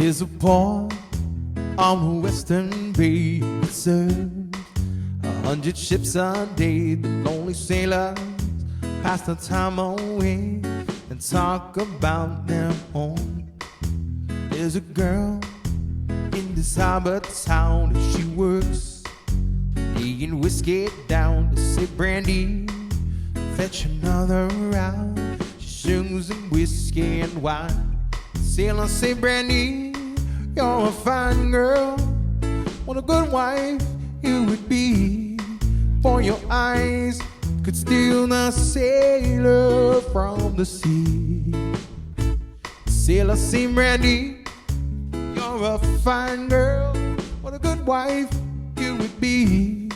There's a port on the western bay that serves 100 ships a day. The lonely sailors pass the time away and talk about their home. There's a girl in this harbor town, and she works laying whiskey down to say, Brandy, fetch another round. She sings in whiskey and wine. Sailors say, Brandy, you're a fine girl. What a good wife you would be. For your eyes could steal the sailor from the sea. Sailors say, Brandy, you're a fine girl. What a good wife you would be.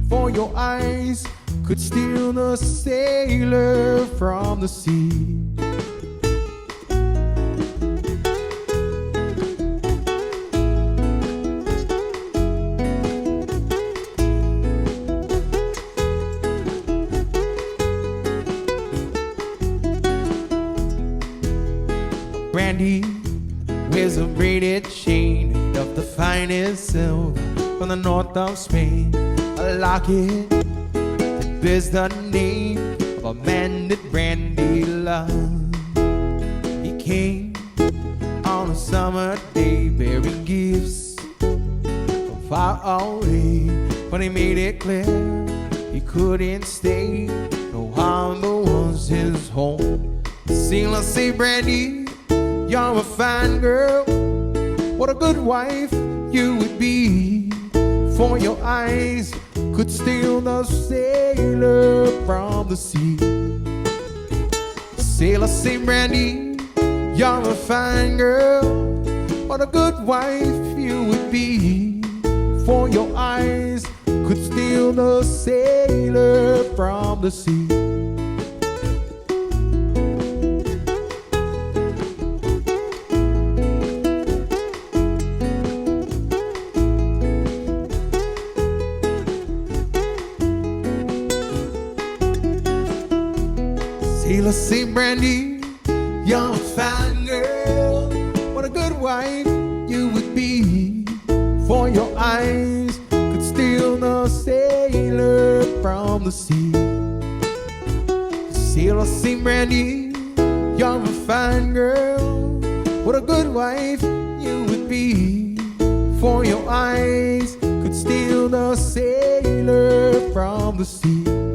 For your eyes could steal the sailor from the sea. Brandy wears a braided chain made of the finest silver from the north of Spain. A locket that bears the name of a man that Brandy loved. He came on a summer day bearing gifts from far away, but he made it clear he couldn't stay. No harbor was his home. Sailors say, Brandy, you're a fine girl. What a good wife you would be. For your eyes could steal the sailor from the sea. Sailors say, Brandy, you're a fine girl. What a good wife you would be. For your eyes could steal the sailor from the sea. Sailors say, Brandy, you're a fine girl. What a good wife you would be. For your eyes could steal the sailor from the sea. Sailors say, Brandy, you're a fine girl. What a good wife you would be. For your eyes could steal the sailor from the sea.